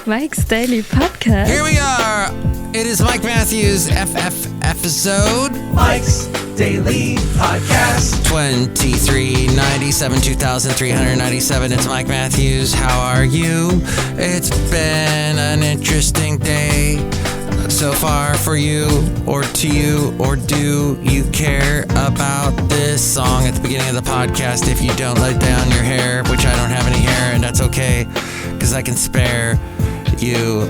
Mike's Daily Podcast. Here we are. It is Mike Matthews' FF episode. Mike's Daily Podcast. 2397, 2397. It's Mike Matthews. How are you? It's been an interesting day so far for you, or to you, or do you care about this song at the beginning of the podcast? If you don't, let down your hair, which I don't have any hair, and that's okay, because I can spare you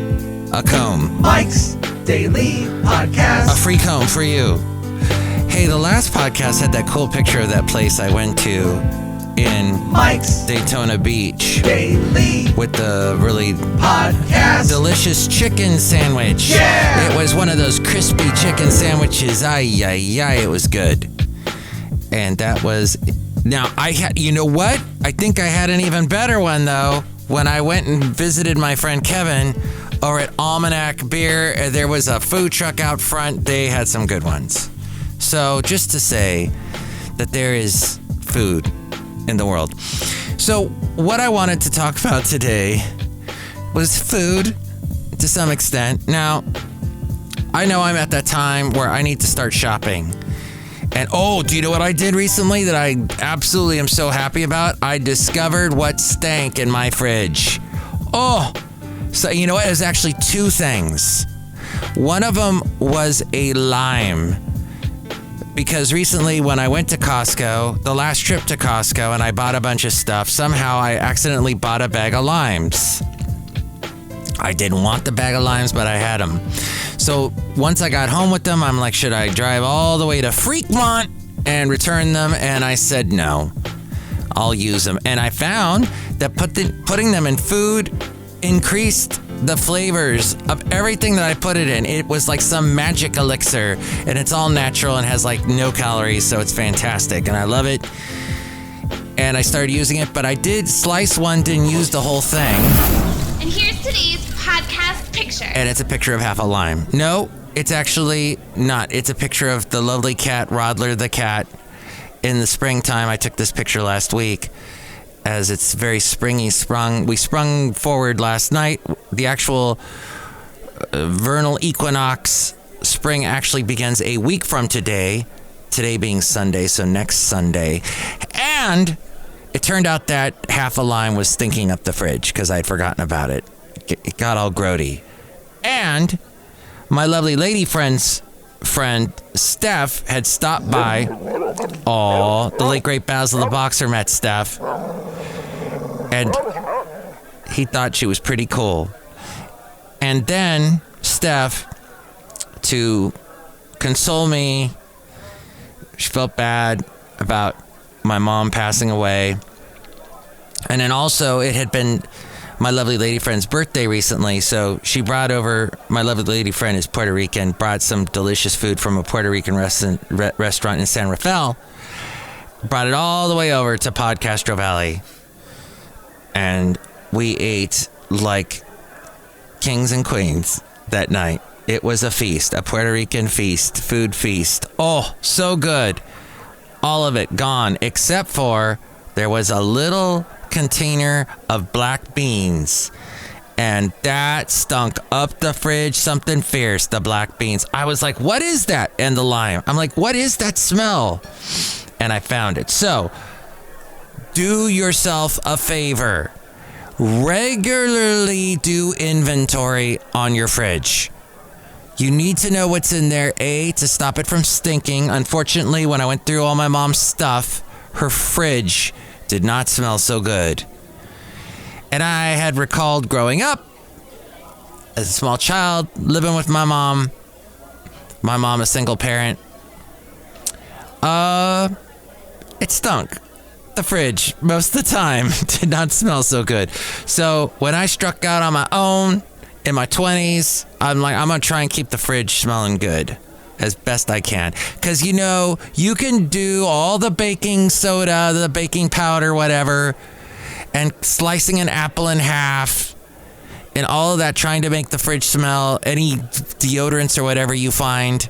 a comb. Mike's Daily Podcast. A free comb for you. Hey, the last podcast had that cool picture of that place I went to in Mike's Daytona Beach Daily with the really Podcast. delicious chicken sandwich. Yeah! It was one of those crispy chicken sandwiches. It was good. And that was... Now, you know what? I think I had an even better one, though. When I went and visited my friend Kevin over at Almanac Beer, there was a food truck out front. They had some good ones. So just to say that there is food in the world. So what I wanted to talk about today was food to some extent. Now, I know I'm at that time where I need to start shopping. And do you know what I did recently that I absolutely am so happy about? I discovered what stank in my fridge. So you know what? It was actually two things. One of them was a lime. Because recently when I went to Costco, the last trip to Costco, and I bought a bunch of stuff, somehow I accidentally bought a bag of limes. I didn't want the bag of limes, but I had them. So once I got home with them, I'm like, should I drive all the way to Fremont and return them? And I said, no, I'll use them. And I found that putting them in food increased the flavors of everything that I put it in. It was like some magic elixir, and it's all natural and has like no calories, so it's fantastic, and I love it. And I started using it, but I did slice one, didn't use the whole thing. And here's today's podcast picture. And it's a picture of half a lime. No, it's actually not. It's a picture of the lovely cat, Rodler the cat. In the springtime, I took this picture last week. As it's very springy, we sprung forward last night. The actual vernal equinox, spring actually begins a week from today. Today being Sunday, so next Sunday. And it turned out that half a lime was stinking up the fridge because I'd forgotten about it. It got all grody. And my lovely lady friend Steph had stopped by. The late great Basil the Boxer met Steph. And he thought she was pretty cool. And then Steph, to console me, she felt bad about my mom passing away. And then also it had been my lovely lady friend's birthday recently, so she brought over, my lovely lady friend is Puerto Rican, brought some delicious food from a Puerto Rican restaurant in San Rafael, brought it all the way over to Podcastro Valley, and we ate like kings and queens that night. It was a feast, a Puerto Rican feast, food feast. Oh, so good. All of it gone, except for there was a little container of black beans, and that stunk up the fridge, something fierce, the black beans. I was like, what is that? And the lime. I'm like, what is that smell? And I found it. So do yourself a favor. Regularly do inventory on your fridge. You need to know what's in there, to stop it from stinking. Unfortunately, when I went through all my mom's stuff, her fridge did not smell so good. And I had recalled growing up as a small child, living with my mom a single parent. It stunk. The fridge, most of the time, did not smell so good. So when I struck out on my own in my 20s, I'm like, I'm going to try and keep the fridge smelling good as best I can. Because, you can do all the baking soda, the baking powder, whatever, and slicing an apple in half and all of that, trying to make the fridge smell, any deodorants or whatever you find,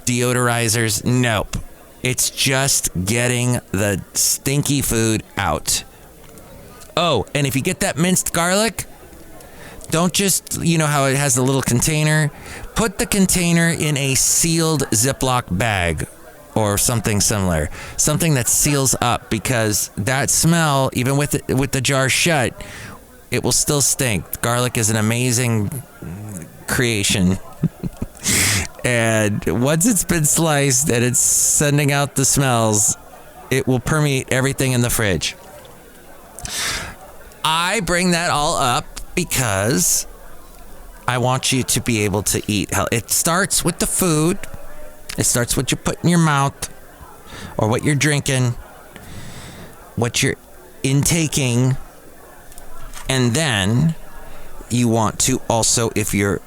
deodorizers, nope. It's just getting the stinky food out. Oh, and if you get that minced garlic, Don't just, you know how it has the little container? Put the container in a sealed Ziploc bag or something similar. Something that seals up, because that smell, even with the jar shut, it will still stink. Garlic is an amazing creation. And once it's been sliced and it's sending out the smells, it will permeate everything in the fridge. I bring that all up because I want you to be able to eat. It starts with the food. It starts with what you put in your mouth, or what you're drinking, what you're intaking. And then you want to also, if you're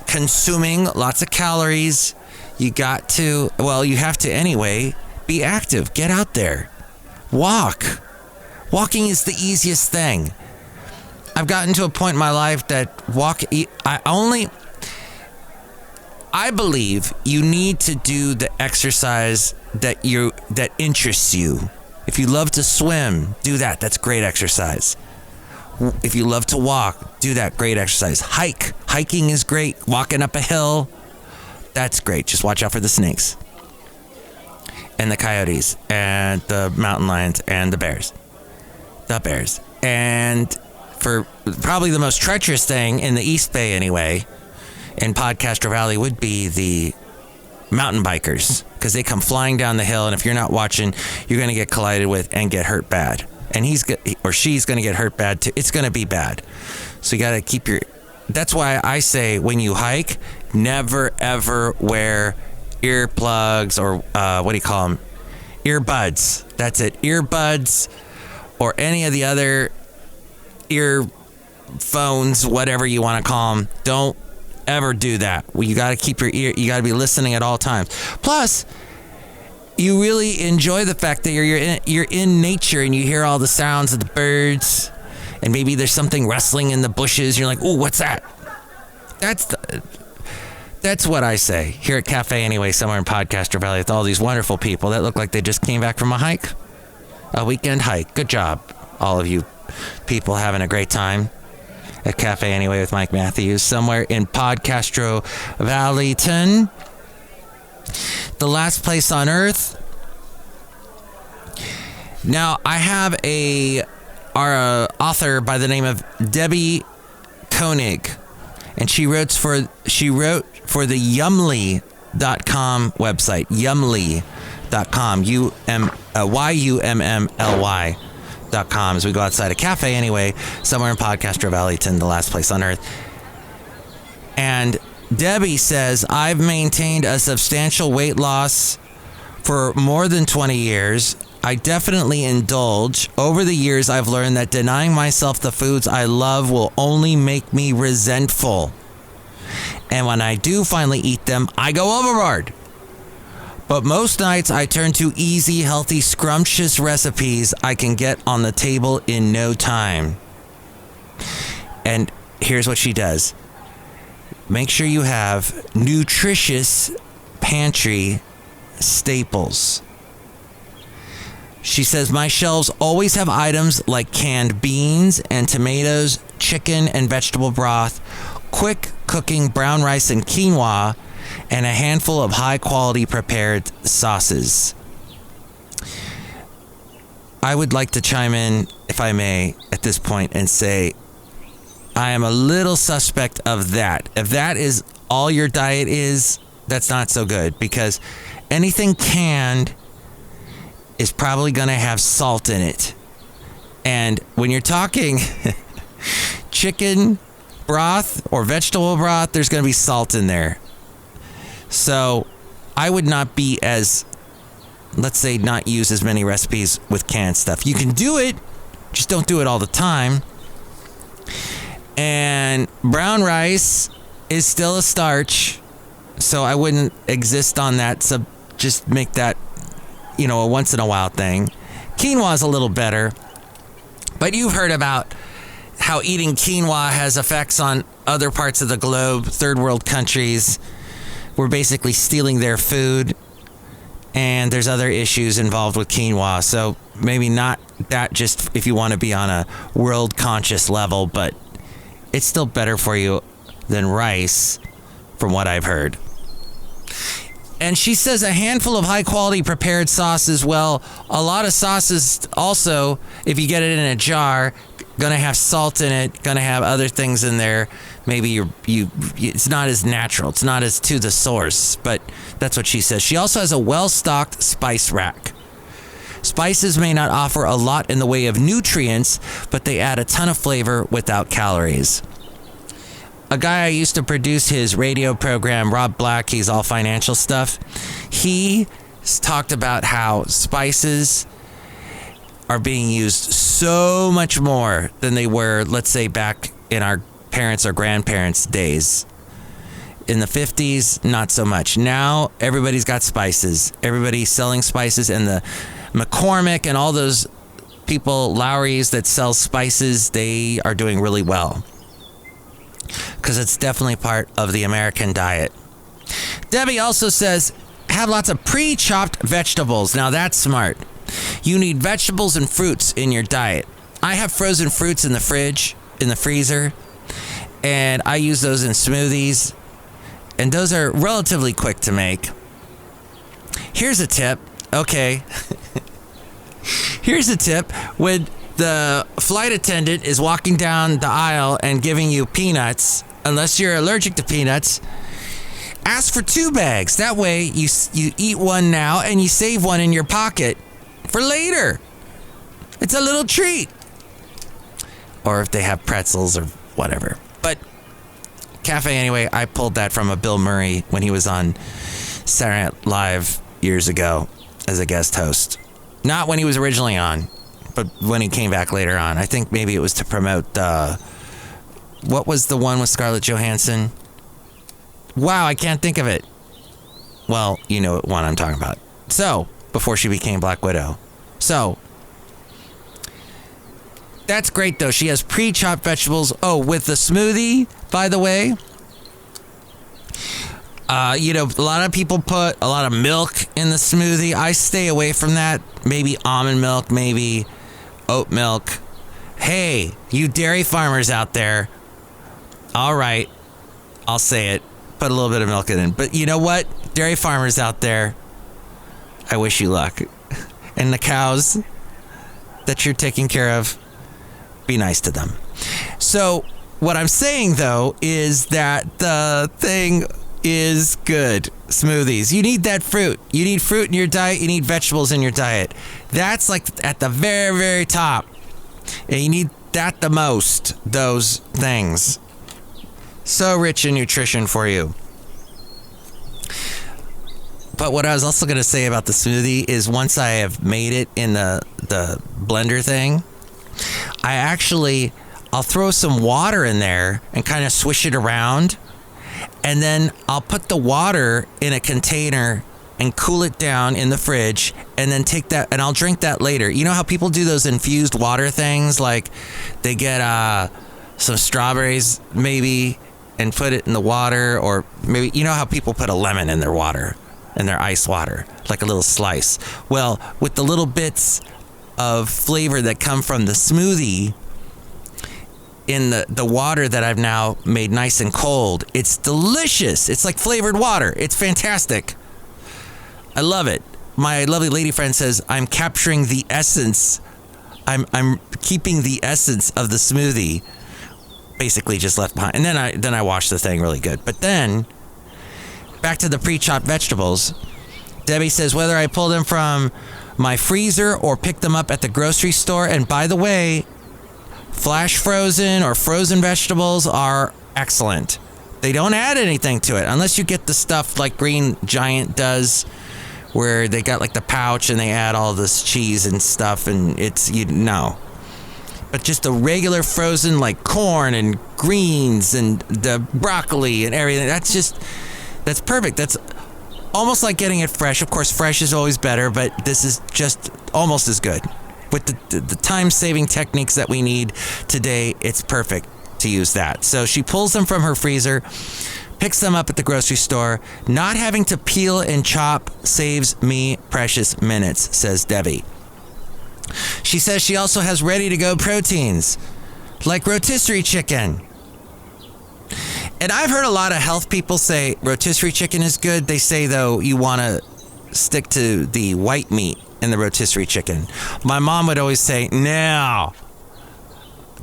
consuming lots of calories, you have to anyway, be active. Get out there. Walk. Walking is the easiest thing. I've gotten to a point in my life that I believe you need to do the exercise that interests you. If you love to swim, do that. That's great exercise. If you love to walk, do that. Great exercise. Hiking is great. Walking up a hill, that's great. Just watch out for the snakes and the coyotes and the mountain lions and the bears. And for probably the most treacherous thing in the East Bay anyway, in Podcastro Valley, would be the mountain bikers, because they come flying down the hill, and if you're not watching, you're going to get collided with and get hurt bad. And he's or she's going to get hurt bad too. It's going to be bad. So you got to keep that's why I say, when you hike, never ever wear earplugs, or what do you call them? Earbuds. That's it. Earbuds, or any of the other earphones, whatever you want to call them. Don't ever do that. You got to keep you got to be listening at all times. Plus, you really enjoy the fact that you're in nature, and you hear all the sounds of the birds, and maybe there's something rustling in the bushes. You're like, "Ooh, what's that?" That's what I say here at Cafe Anyway, somewhere in Podcastro Valley, with all these wonderful people that look like they just came back from a weekend hike. Good job, all of you people, having a great time at Cafe Anyway with Mike Matthews, somewhere in Podcastro Valley, the last place on earth. Now, I have our author by the name of Debbie Koenig, and she wrote for the Yummly.com website, Yummly.com, YUMMLY.com, as we go outside a Cafe Anyway, somewhere in Podcastro Valley, the last place on earth. And Debbie says, I've maintained a substantial weight loss for more than 20 years. I definitely indulge. Over the years, I've learned that denying myself the foods I love will only make me resentful. And when I do finally eat them, I go overboard. But most nights, I turn to easy, healthy, scrumptious recipes I can get on the table in no time. And here's what she does. Make sure you have nutritious pantry staples. She says, my shelves always have items like canned beans and tomatoes, chicken and vegetable broth, quick cooking brown rice and quinoa, and a handful of high quality prepared sauces. I would like to chime in, if I may, at this point and say, I am a little suspect of that. If that is all your diet is, that's not so good, because anything canned is probably going to have salt in it. And when you're talking chicken broth or vegetable broth, there's going to be salt in there. So I would not be as, let's say, not use as many recipes with canned stuff. You can do it, just don't do it all the time. And brown rice is still a starch, so I wouldn't exist on that. So just make that, a once in a while thing. Quinoa is a little better, but you've heard about how eating quinoa has effects on other parts of the globe, third world countries. We're basically stealing their food, and there's other issues involved with quinoa. So maybe not that, just if you want to be on a world conscious level, but it's still better for you than rice, from what I've heard. And she says a handful of high-quality prepared sauces. Well, a lot of sauces also, if you get it in a jar, gonna have salt in it, gonna have other things in there. Maybe it's not as natural. It's not as to the source, but that's what she says. She also has a well-stocked spice rack. Spices may not offer a lot in the way of nutrients, but they add a ton of flavor without calories. A guy I used to produce his radio program, Rob Black, he's all financial stuff. He talked about how spices are being used so much more than they were, let's say, back in our parents' or grandparents' days. In the 50s, not so much. Now, everybody's got spices. Everybody's selling spices, and the McCormick and all those people, Lowry's, that sell spices, they are doing really well. Because it's definitely part of the American diet. Debbie also says, have lots of pre-chopped vegetables. Now that's smart. You need vegetables and fruits in your diet. I have frozen fruits in the fridge, in the freezer, and I use those in smoothies, and those are relatively quick to make. Here's a tip. Okay. Here's a tip. When the flight attendant is walking down the aisle and giving you peanuts, unless you're allergic to peanuts, ask for 2 bags. That way you eat one now and you save one in your pocket for later. It's a little treat. Or if they have pretzels or whatever. But Cafe Anyway, I pulled that from a Bill Murray when he was on Saturday Night Live years ago as a guest host. Not when he was originally on, but when he came back later on. I think maybe it was to promote, what was the one with Scarlett Johansson? Wow, I can't think of it. Well, you know what one I'm talking about. So, before she became Black Widow. So, that's great though. She has pre-chopped vegetables. Oh, with the smoothie, by the way. A lot of people put a lot of milk in the smoothie. I stay away from that. Maybe almond milk, maybe oat milk. Hey, you dairy farmers out there. All right, I'll say it. Put a little bit of milk in it. But you know what? Dairy farmers out there, I wish you luck. And the cows that you're taking care of, be nice to them. So what I'm saying, though, is that the thing is good. Smoothies. You need that fruit. You need fruit in your diet. You need vegetables in your diet. That's like at the very, very top. And you need that the most. Those things. So rich in nutrition for you. But what I was also going to say about the smoothie is once I have made it in the blender thing, I'll throw some water in there and kind of swish it around. And then I'll put the water in a container and cool it down in the fridge and then take that and I'll drink that later. You know how people do those infused water things? Like they get some strawberries maybe and put it in the water, or maybe, you know how people put a lemon in their water, in their ice water, like a little slice. Well, with the little bits of flavor that come from the smoothie in the water that I've now made nice and cold, it's delicious. It's like flavored water. It's fantastic. I love it. My lovely lady friend says I'm capturing the essence. I'm keeping the essence of the smoothie, basically just left behind. And then I wash the thing really good. But then back to the pre-chopped vegetables. Debbie says whether I pull them from my freezer or pick them up at the grocery store. And by the way, flash frozen or frozen vegetables are excellent. They don't add anything to it unless you get the stuff like Green Giant does, where they got like the pouch and they add all this cheese and stuff, and it's, but just the regular frozen like corn and greens and the broccoli and everything, that's perfect. That's almost like getting it fresh. Of course, fresh is always better, but this is just almost as good. With the time-saving techniques that we need today, it's perfect to use that. So she pulls them from her freezer, picks them up at the grocery store. Not having to peel and chop saves me precious minutes, says Debbie. She says she also has ready-to-go proteins, like rotisserie chicken. And I've heard a lot of health people say rotisserie chicken is good. They say, though, you want to stick to the white meat in the rotisserie chicken. My mom would always say, no,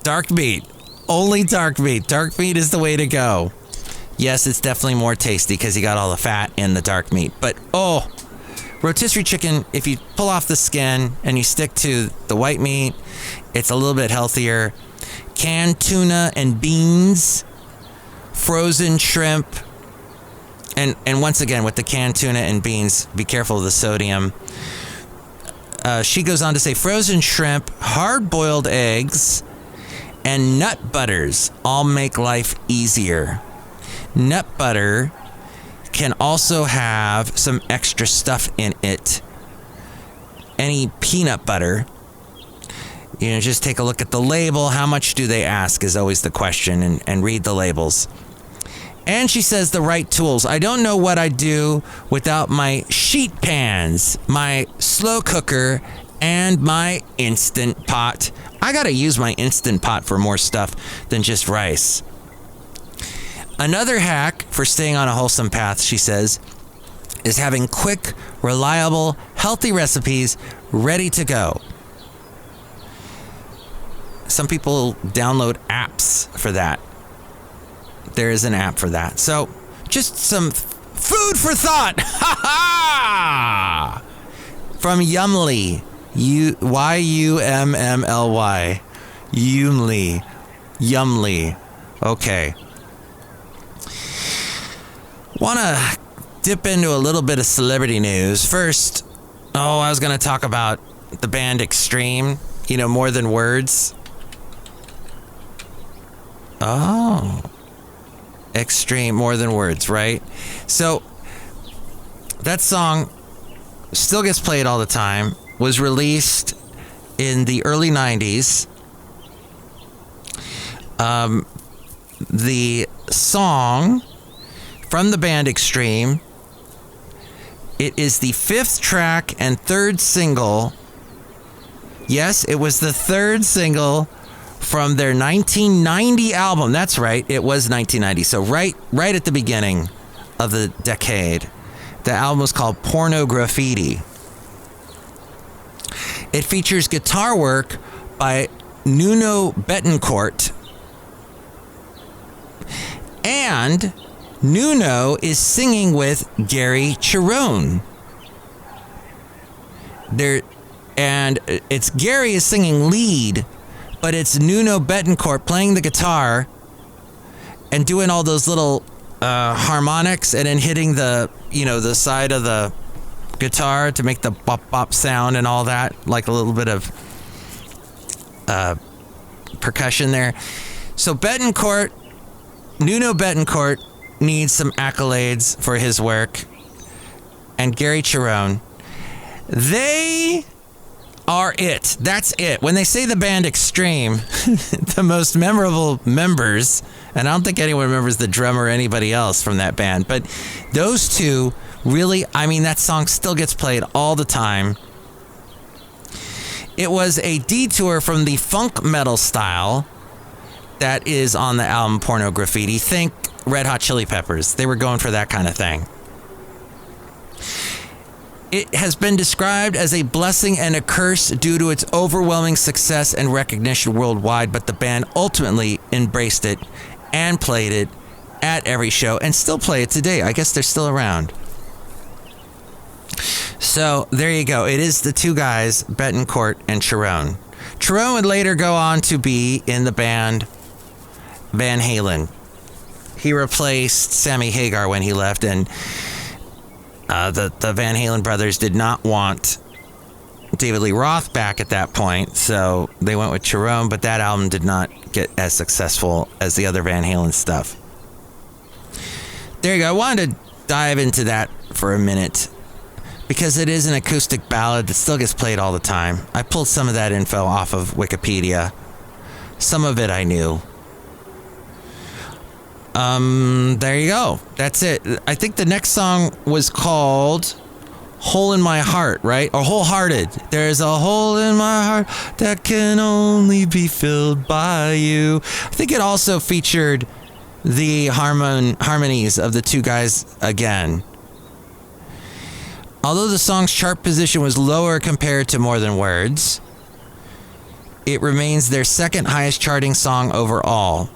dark meat, only dark meat. Dark meat is the way to go. Yes, it's definitely more tasty because you got all the fat in the dark meat. But, rotisserie chicken, if you pull off the skin and you stick to the white meat, it's a little bit healthier. Canned tuna and beans, frozen shrimp, and once again, with the canned tuna and beans, be careful of the sodium. She goes on to say frozen shrimp, hard-boiled eggs, and nut butters all make life easier. Nut butter can also have some extra stuff in it. Any peanut butter, just take a look at the label. How much do they ask is always the question, and read the labels. And she says the right tools. I don't know what I'd do without my sheet pans, my slow cooker, and my Instant Pot. I gotta use my Instant Pot for more stuff than just rice. Another hack for staying on a wholesome path, she says, is having quick, reliable, healthy recipes ready to go. Some people download apps for that. There is an app for that. So, just some food for thought. Ha ha! From Yumly. Yummly. Yumly. Okay. Want to dip into a little bit of celebrity news. First, I was going to talk about the band Extreme. More Than Words. Oh. Extreme, More Than Words, right? So, that song still gets played all the time. Was released in the early 90s. The song from the band Extreme, it is the 5th track and 3rd single. Yes, it was the 3rd single from their 1990 album. That's right, it was 1990. So right at the beginning of the decade. The album was called Porno Graffiti. It features guitar work by Nuno Betancourt. And Nuno is singing with Gary Cherone. And it's Gary is singing lead, but it's Nuno Betancourt playing the guitar and doing all those little harmonics and then hitting the side of the guitar to make the bop bop sound and all that, like a little bit of percussion there. So Nuno Betancourt needs some accolades for his work, and Gary Cherone, they are it. That's it. When they say the band Extreme, the most memorable members, and I don't think anyone remembers the drummer or anybody else from that band, but those two really, that song still gets played all the time. It was a detour from the funk metal style that is on the album Porno Graffiti. Think Red Hot Chili Peppers. They were going for that kind of thing. It has been described as a blessing and a curse due to its overwhelming success and recognition worldwide, but the band ultimately embraced it and played it at every show and still play it today. I guess they're still around. So there you go. It is the two guys, Betancourt and Cherone. Cherone would later go on to be in the band Van Halen. He replaced Sammy Hagar when he left, and the Van Halen brothers did not want David Lee Roth back at that point, so they went with Cherone, but that album did not get as successful as the other Van Halen stuff. There you go. I wanted to dive into that for a minute because it is an acoustic ballad that still gets played all the time. I pulled some of that info off of Wikipedia. Some of it I knew. There you go. That's it. I think the next song was called Hole in My Heart, right? Or Wholehearted. There's a hole in my heart that can only be filled by you. I think it also featured the harmonies of the two guys again. Although the song's chart position was lower compared to More Than Words, it remains their second highest charting song overall.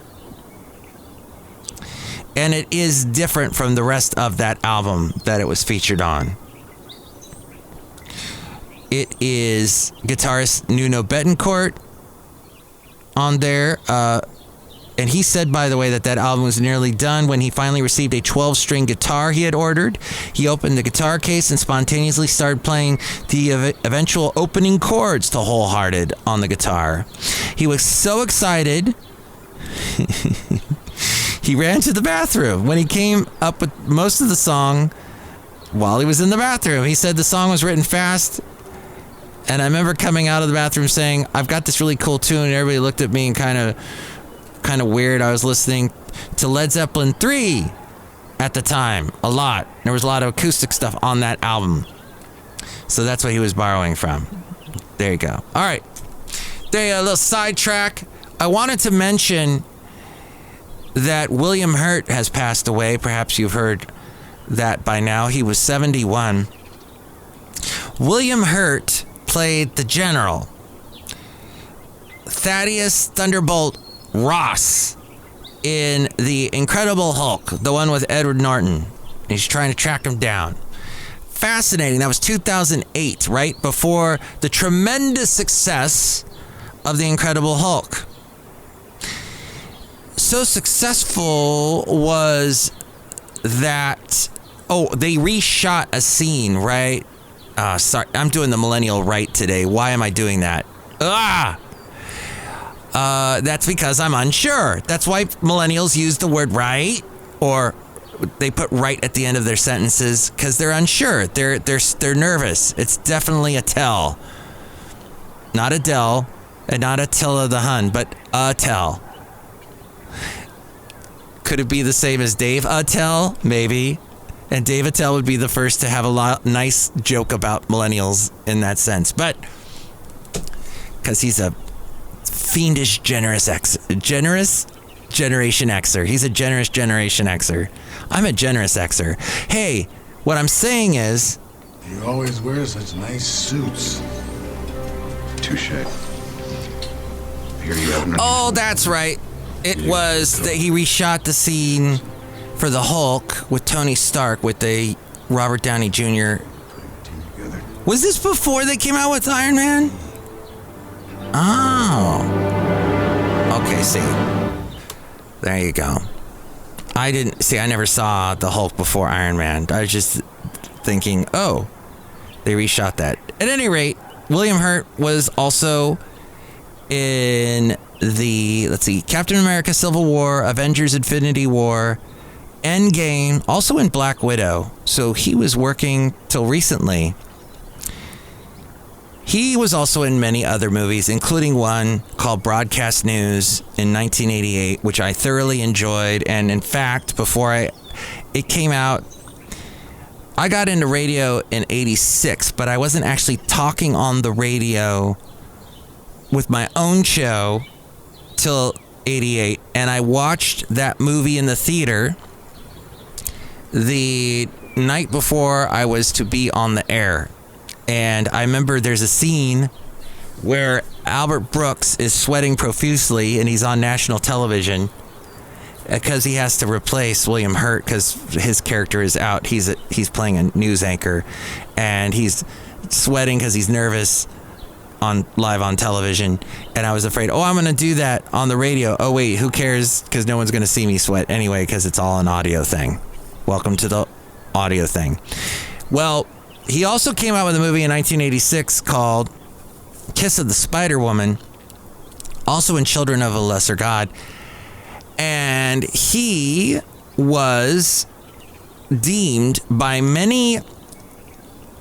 And it is different from the rest of that album that it was featured on. It is guitarist Nuno Bettencourt on there. And he said, by the way, that album was nearly done when he finally received a 12-string guitar he had ordered. He opened the guitar case and spontaneously started playing the eventual opening chords to Wholehearted on the guitar. He was so excited, he ran to the bathroom. When he came up with most of the song while he was in the bathroom, he said the song was written fast. And I remember coming out of the bathroom saying, I've got this really cool tune. And everybody looked at me and kind of weird. I was listening to Led Zeppelin 3 at the time, a lot. There was a lot of acoustic stuff on that album. So that's what he was borrowing from. There you go. All right. There, a little sidetrack. I wanted to mention that William Hurt has passed away. Perhaps you've heard that by now. He was 71. William Hurt played the General, Thaddeus Thunderbolt Ross, in The Incredible Hulk, the one with Edward Norton. He's trying to track him down. Fascinating. That was 2008, right before the tremendous success of The Incredible Hulk. So successful was that, they reshot a scene, right? Sorry, I'm doing the millennial right today. Why am I doing that? That's because I'm unsure. That's why millennials use the word right, or they put right at the end of their sentences, because they're unsure. They're nervous. It's definitely a tell. Not Adele, and not Attila the Hun, but a tell. Could it be the same as Dave Attell? Maybe. And Dave Attell would be the first to have a nice joke about millennials in that sense. But because he's a fiendish generation Xer. He's a generous Generation Xer. I'm a generous Xer. Hey, what I'm saying is, you always wear such nice suits. Touche. I hear you have oh, that's right. It was that he reshot the scene for the Hulk with Tony Stark with the Robert Downey Jr. Was this before they came out with Iron Man? Oh. Okay, see. There you go. I never saw the Hulk before Iron Man. I was just thinking, they reshot that. At any rate, William Hurt was also in Captain America Civil War, Avengers Infinity War, Endgame, also in Black Widow. So he was working till recently. He was also in many other movies, including one called Broadcast News in 1988, which I thoroughly enjoyed. And in fact, before it came out, I got into radio in 86, but I wasn't actually talking on the radio with my own show till 88. And I watched that movie in the theater the night before I was to be on the air. And I remember there's a scene where Albert Brooks is sweating profusely and he's on national television because he has to replace William Hurt because his character is out. He's playing a news anchor and he's sweating because he's nervous live on television. And I was afraid, I'm going to do that on the radio. Oh, wait, who cares? Because no one's going to see me sweat anyway because it's all an audio thing. Welcome to the audio thing. Well, he also came out with a movie in 1986 called Kiss of the Spider Woman, also in Children of a Lesser God. And he was deemed by many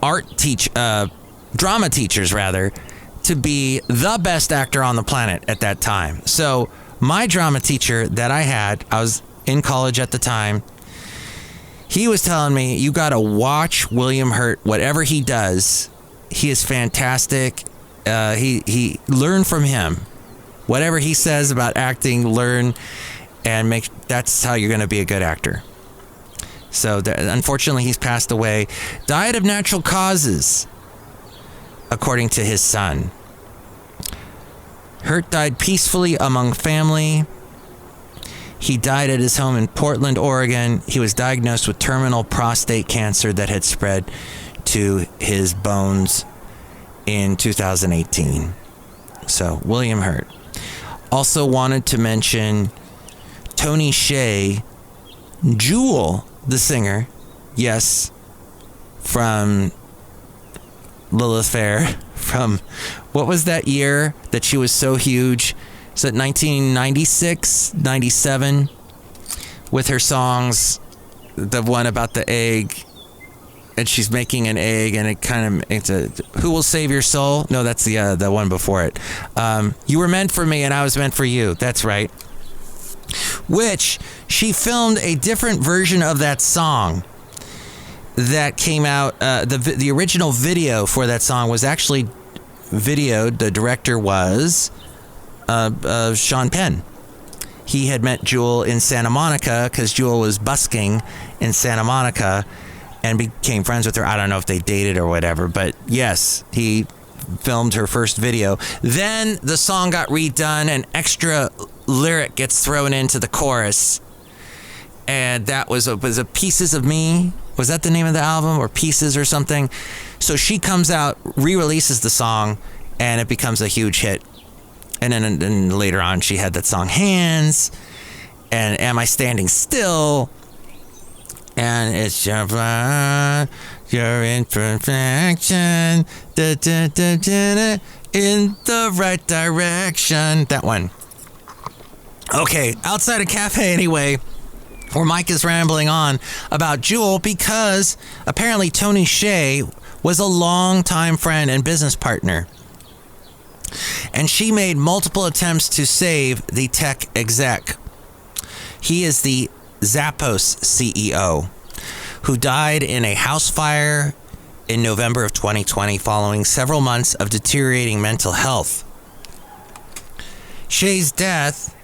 drama teachers, to be the best actor on the planet at that time. So my drama teacher that I was in college at the time, he was telling me, you got to watch William Hurt, whatever he does. He is fantastic. He learn from him. Whatever he says about acting, learn. and that's how you're going to be a good actor. So unfortunately, he's passed away. Died of natural causes, according to his son. Hurt died peacefully among family. He died at his home in Portland, Oregon. He was diagnosed with terminal prostate cancer that had spread to his bones in 2018. So, William Hurt. Also wanted to mention Tony Hsieh, Jewel, the singer, yes, from Lilith Fair, from, what was that year that she was so huge? Is it 1996, 97? With her songs, the one about the egg, and she's making an egg, and it's a Who Will Save Your Soul? No, that's the one before it. You Were Meant for Me, and I Was Meant for You. That's right. Which she filmed a different version of that song that came out. The original video for that song was actually videoed. The director was Sean Penn. He had met Jewel in Santa Monica because Jewel was busking in Santa Monica and became friends with her. I don't know if they dated or whatever, but yes, he filmed her first video. Then the song got redone, an extra lyric gets thrown into the chorus, and that was a Pieces of Me. Was that the name of the album, or Pieces or something? So she comes out, re-releases the song, and it becomes a huge hit. And then later on, she had that song Hands, and Am I Standing Still, and It's Your Blood, Your Imperfection, da, da, da, da, da, in the right direction. That one. Okay, outside of Cafe anyway, where Mike is rambling on about Jewel, because apparently Tony Hsieh was a longtime friend and business partner. And she made multiple attempts to save the tech exec. He is the Zappos CEO, who died in a house fire in November of 2020 following several months of deteriorating mental health. Hsieh's death,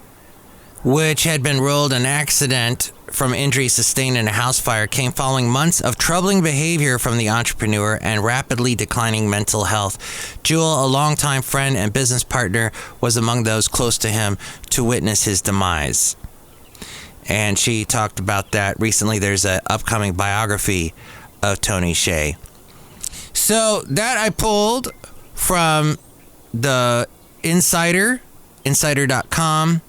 which had been ruled an accident from injuries sustained in a house fire, came following months of troubling behavior from the entrepreneur and rapidly declining mental health. Jewel, a longtime friend and business partner, was among those close to him to witness his demise. And she talked about that recently. There's an upcoming biography of Tony Hsieh. So that I pulled from the Insider, insider.com.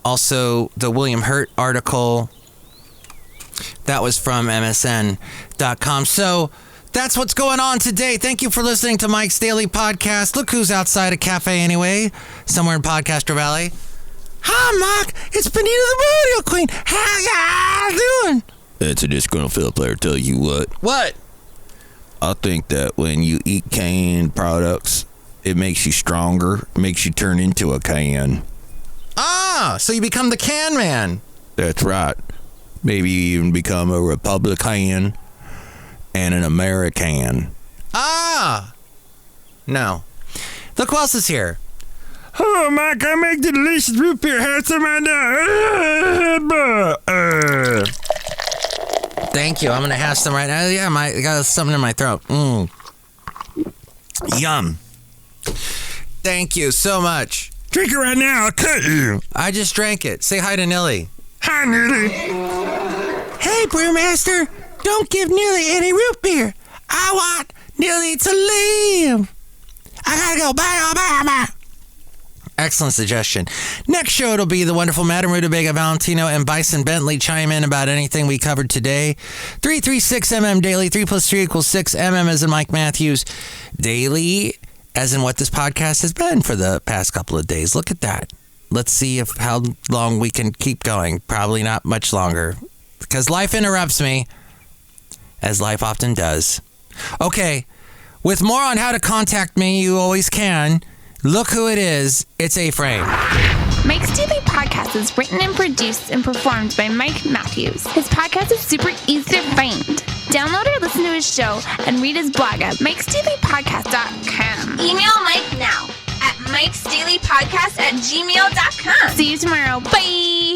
Also, the William Hurt article, that was from MSN.com. So that's what's going on today. Thank you for listening to Mike's Daily Podcast. Look who's outside a cafe anyway, somewhere in Podcaster Valley. Hi, Mike. It's Benita the Rodeo Queen. How y'all doing? It's a Disgruntled Fiddle Player. Tell you what. What? I think that when you eat canned products, it makes you stronger, makes you turn into a can. Ah, so you become the can man. That's right. Maybe you even become a Republican and an American. Ah. No. Look who else is here. Oh, Mike, I make the delicious root beer. Have some of that. Thank you. I'm going to have some right now. Yeah, I got something in my throat. Yum. Thank you so much. Drink it right now. I'll cut you. I just drank it. Say hi to Nilly. Hi, Nilly. Hey, Brewmaster. Don't give Nilly any root beer. I want Nilly to leave. I gotta go. Bye. Excellent suggestion. Next show, it'll be the wonderful Madame Rootabega, Valentino, and Bison Bentley chime in about anything we covered today. 336mm daily. 3 + 3 = 6. MM as in Mike Matthews. Daily as in what this podcast has been for the past couple of days. Look at that. Let's see how long we can keep going. Probably not much longer, because life interrupts me, as life often does. Okay, with more on how to contact me, you always can. Look who it is. It's A-Frame. Mike's Daily Podcast is written and produced and performed by Mike Matthews. His podcast is super easy to find. Download or listen to his show and read his blog at mikesdailypodcast.com. Email Mike now at mikesdailypodcast@gmail.com. See you tomorrow. Bye.